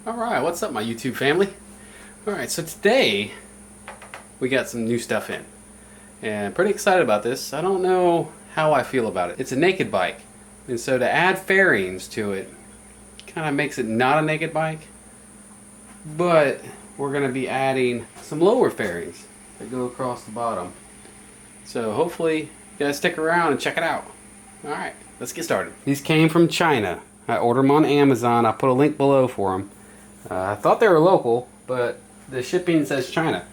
Alright, what's up my YouTube family? Alright, so today we got some new stuff in. And pretty excited about this. I don't know how I feel about it. It's a naked bike. And so to add fairings to it kind of makes it not a naked bike. But we're going to be adding some lower fairings that go across the bottom. So hopefully you guys stick around and check it out. Alright, let's get started. These came from China. I ordered them on Amazon. I put a link below for them. I thought they were local, but the shipping says China.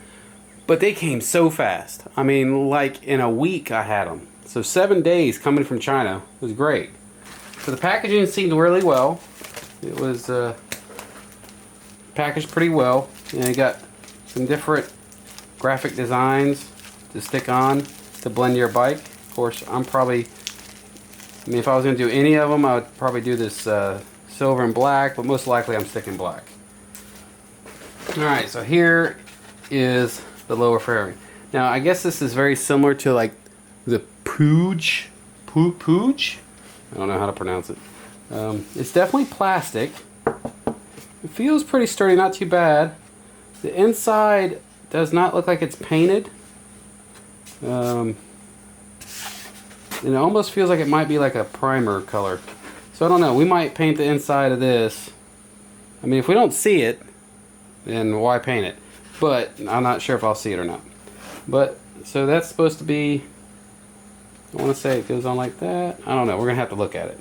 But they came so fast. I mean, like in a week I had them. So 7 days coming from China was great. So the packaging seemed really well. It was packaged pretty well. And it got some different graphic designs to stick on to blend your bike. Of course, if I was going to do any of them, I would probably do this silver and black, but most likely I'm sticking black. Alright, so here is the lower fairing. Now, I guess this is very similar to like the Puig? Puig? I don't know how to pronounce it. It's definitely plastic. It feels pretty sturdy, not too bad. The inside does not look like it's painted. And it almost feels like it might be like a primer color. So I don't know, we might paint the inside of this. I mean, if we don't see it, then why paint it? But I'm not sure if I'll see it or not. But, so that's supposed to be, I want to say it goes on like that. I don't know, we're going to have to look at it.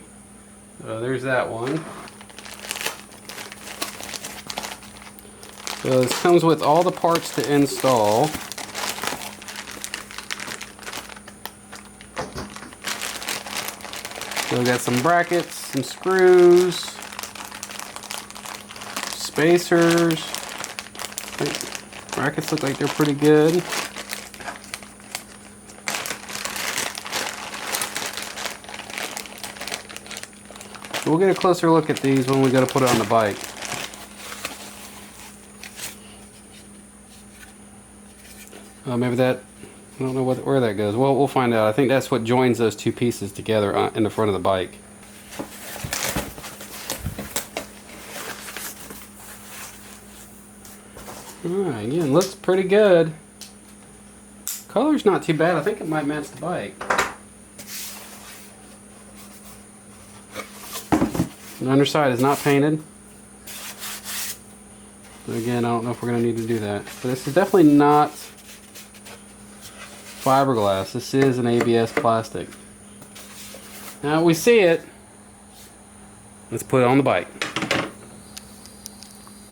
There's that one. So this comes with all the parts to install. So we got some brackets, some screws, spacers. Brackets look like they're pretty good. So we'll get a closer look at these when we go to put it on the bike. Maybe that, I don't know where that goes. Well, we'll find out. I think that's what joins those two pieces together in the front of the bike. Alright, again, looks pretty good. Color's not too bad. I think it might match the bike. The underside is not painted. But again, I don't know if we're going to need to do that. But this is definitely not fiberglass. This is an ABS plastic. Now we see it. Let's put it on the bike.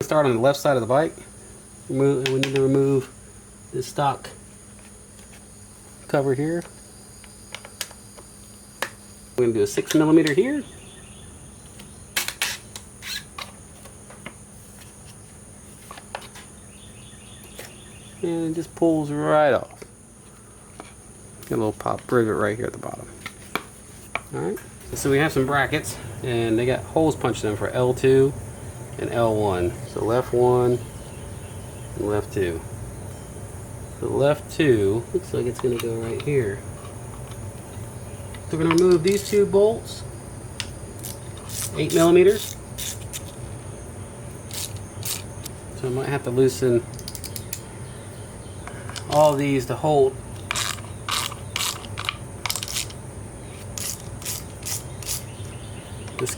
Start on the left side of the bike. We need to remove this stock cover here. We're going to do a 6mm here. And it just pulls right off. Get a little pop rivet right here at the bottom. Alright, so we have some brackets, and they got holes punched in for L2 and L1. So left 1 and left 2. The left 2 looks like it's going to go right here. So we're going to remove these two bolts, 8mm. So I might have to loosen all these to hold this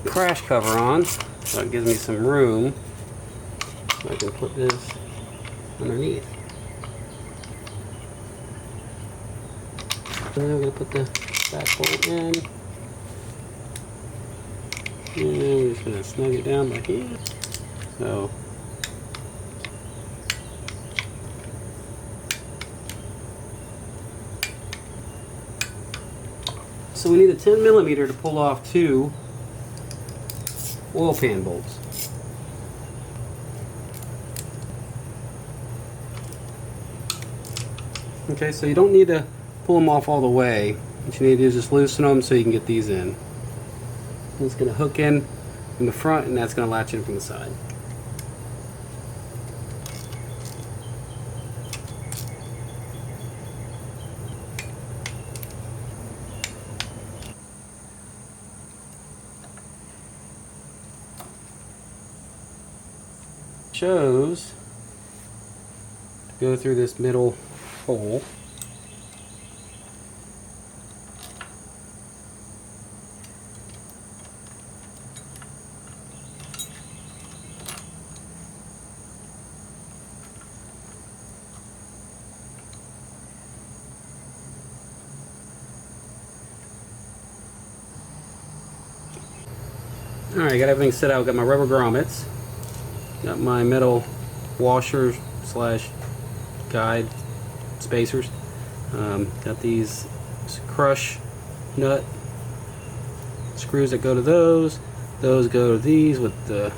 crash cover on, so it gives me some room so I can put this underneath. And then I'm going to put the back bolt in, and we're just going to snug it down back here. So we need a 10mm to pull off two oil pan bolts. Okay, so you don't need to pull them off all the way. What you need to do is just loosen them so you can get these in. It's going to hook in from the front, and that's going to latch in from the side. shows to go through this middle hole. Alright, got everything set out. Got my rubber grommets. Got my metal washer slash guide spacers. Got these crush nut screws that go to those. Those go to these with the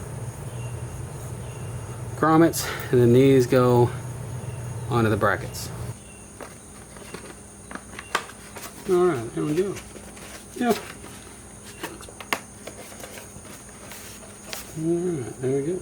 grommets, and then these go onto the brackets. Alright, there we go. Yeah. Alright, there we go.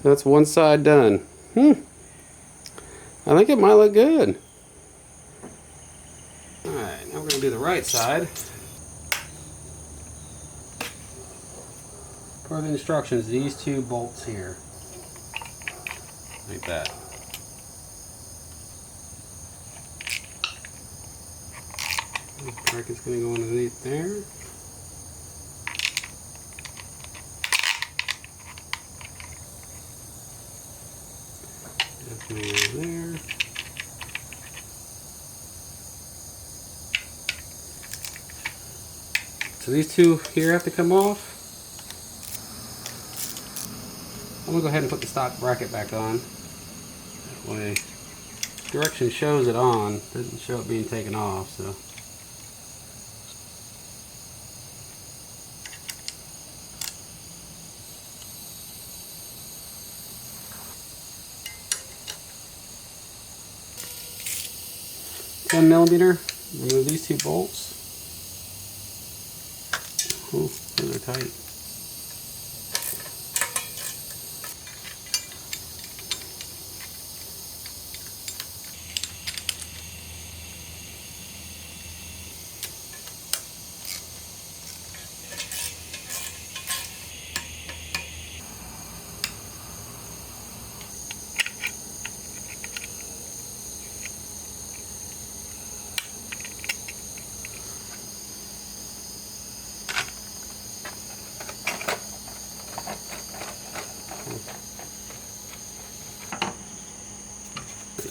So that's one side done. I think it might look good. Alright, now we're going to do the right side. For the instructions, these two bolts here, like that. The bracket's going to go underneath there. That's going over there. So these two here have to come off. I'm going to go ahead and put the stock bracket back on. That way, direction shows it on, doesn't show it being taken off. So. $10mm. Remove these two bolts. Oh, those are tight.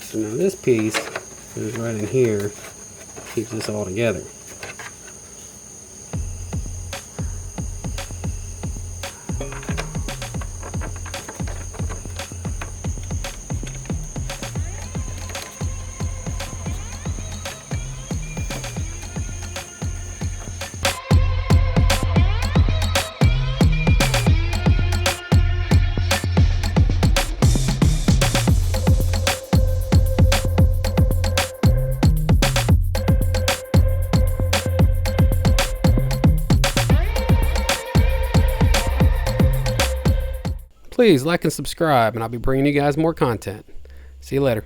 So now this piece is right in here, keeps this all together. Please like and subscribe, and I'll be bringing you guys more content. See you later.